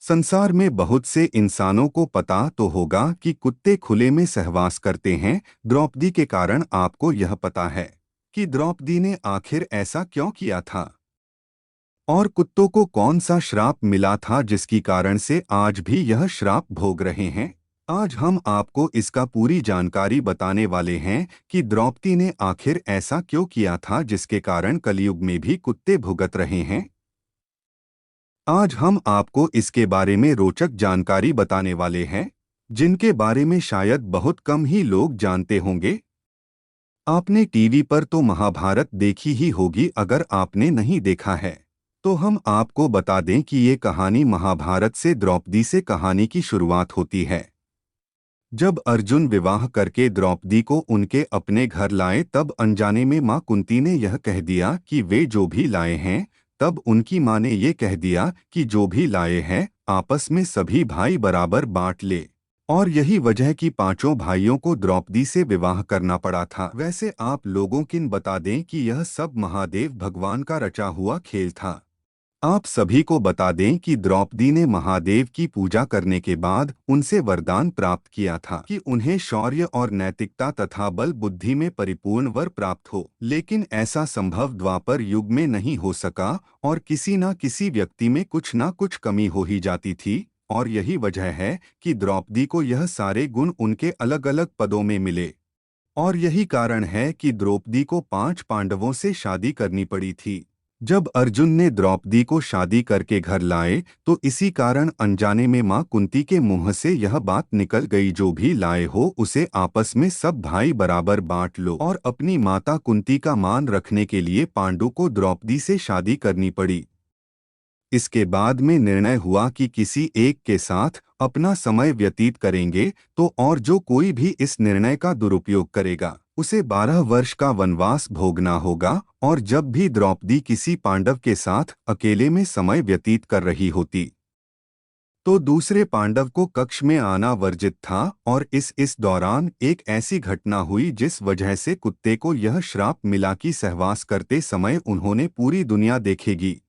संसार में बहुत से इंसानों को पता तो होगा कि कुत्ते खुले में सहवास करते हैं। द्रौपदी के कारण आपको यह पता है कि द्रौपदी ने आखिर ऐसा क्यों किया था और कुत्तों को कौन सा श्राप मिला था जिसकी कारण से आज भी यह श्राप भोग रहे हैं। आज हम आपको इसका पूरी जानकारी बताने वाले हैं कि द्रौपदी ने आखिर ऐसा क्यों किया था जिसके कारण कलयुग में भी कुत्ते भुगत रहे हैं। आज हम आपको इसके बारे में रोचक जानकारी बताने वाले हैं जिनके बारे में शायद बहुत कम ही लोग जानते होंगे। आपने टीवी पर तो महाभारत देखी ही होगी, अगर आपने नहीं देखा है तो हम आपको बता दें कि ये कहानी महाभारत से द्रौपदी से कहानी की शुरुआत होती है। जब अर्जुन विवाह करके द्रौपदी को उनके अपने घर लाए तब अनजाने में मां कुंती ने यह कह दिया कि वे जो भी लाए हैं। तब उनकी मां ने ये कह दिया कि जो भी लाए हैं आपस में सभी भाई बराबर बांट ले। और यही वजह कि पांचों भाइयों को द्रौपदी से विवाह करना पड़ा था। वैसे आप लोगों किन बता दें कि यह सब महादेव भगवान का रचा हुआ खेल था। आप सभी को बता दें कि द्रौपदी ने महादेव की पूजा करने के बाद उनसे वरदान प्राप्त किया था कि उन्हें शौर्य और नैतिकता तथा बल बुद्धि में परिपूर्ण वर प्राप्त हो, लेकिन ऐसा संभव द्वापर युग में नहीं हो सका और किसी न किसी व्यक्ति में कुछ न कुछ कमी हो ही जाती थी। और यही वजह है कि द्रौपदी को यह सारे गुण उनके अलग अलग पदों में मिले। और यही कारण है कि द्रौपदी को 5 पांडवों से शादी करनी पड़ी थी। जब अर्जुन ने द्रौपदी को शादी करके घर लाए तो इसी कारण अनजाने में मां कुंती के मुंह से यह बात निकल गई, जो भी लाए हो उसे आपस में सब भाई बराबर बांट लो। और अपनी माता कुंती का मान रखने के लिए पांडु को द्रौपदी से शादी करनी पड़ी। इसके बाद में निर्णय हुआ कि किसी एक के साथ अपना समय व्यतीत करेंगे तो और जो कोई भी इस निर्णय का दुरुपयोग करेगा उसे 12 वर्ष का वनवास भोगना होगा। और जब भी द्रौपदी किसी पांडव के साथ अकेले में समय व्यतीत कर रही होती तो दूसरे पांडव को कक्ष में आना वर्जित था। और इस दौरान एक ऐसी घटना हुई जिस वजह से कुत्ते को यह श्राप मिला कि सहवास करते समय उन्होंने पूरी दुनिया देखेगी।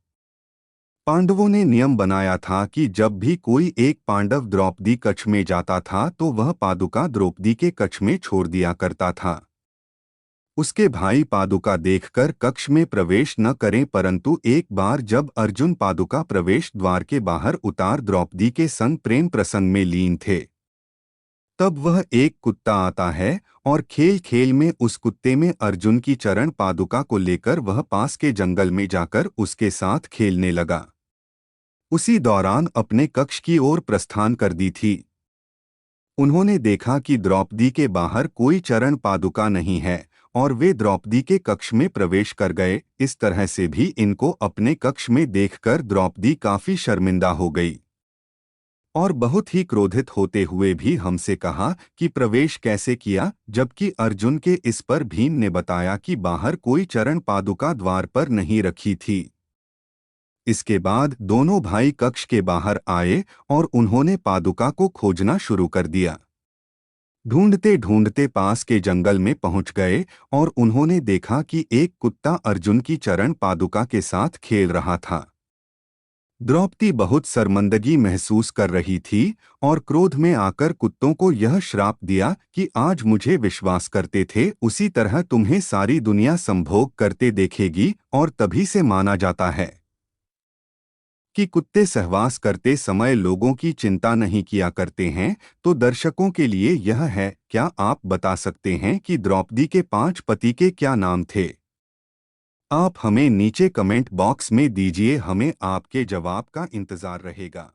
पांडवों ने नियम बनाया था कि जब भी कोई एक पांडव द्रौपदी कक्ष में जाता था तो वह पादुका द्रौपदी के कक्ष में छोड़ दिया करता था। उसके भाई पादुका देखकर कक्ष में प्रवेश न करें, परंतु एक बार जब अर्जुन पादुका प्रवेश द्वार के बाहर उतार द्रौपदी के संग प्रेम प्रसंग में लीन थे, तब वह एक कुत्ता आता है और खेल खेल में उस कुत्ते में अर्जुन की चरण पादुका को लेकर वह पास के जंगल में जाकर उसके साथ खेलने लगा। उसी दौरान अपने कक्ष की ओर प्रस्थान कर दी थी। उन्होंने देखा कि द्रौपदी के बाहर कोई चरण पादुका नहीं है और वे द्रौपदी के कक्ष में प्रवेश कर गए। इस तरह से भी इनको अपने कक्ष में देखकर द्रौपदी काफी शर्मिंदा हो गई और बहुत ही क्रोधित होते हुए भी हमसे कहा कि प्रवेश कैसे किया, जबकि अर्जुन के इस पर भीम ने बताया कि बाहर कोई चरण पादुका द्वार पर नहीं रखी थी। इसके बाद दोनों भाई कक्ष के बाहर आए और उन्होंने पादुका को खोजना शुरू कर दिया। ढूंढते ढूंढते पास के जंगल में पहुंच गए और उन्होंने देखा कि एक कुत्ता अर्जुन की चरण पादुका के साथ खेल रहा था। द्रौपदी बहुत शर्मिंदगी महसूस कर रही थी और क्रोध में आकर कुत्तों को यह श्राप दिया कि आज मुझे विश्वास करते थे उसी तरह तुम्हें सारी दुनिया संभोग करते देखेगी। और तभी से माना जाता है कि कुत्ते सहवास करते समय लोगों की चिंता नहीं किया करते हैं। तो दर्शकों के लिए यह है, क्या आप बता सकते हैं कि द्रौपदी के 5 पति के क्या नाम थे? आप हमें नीचे कमेंट बॉक्स में दीजिए, हमें आपके जवाब का इंतजार रहेगा।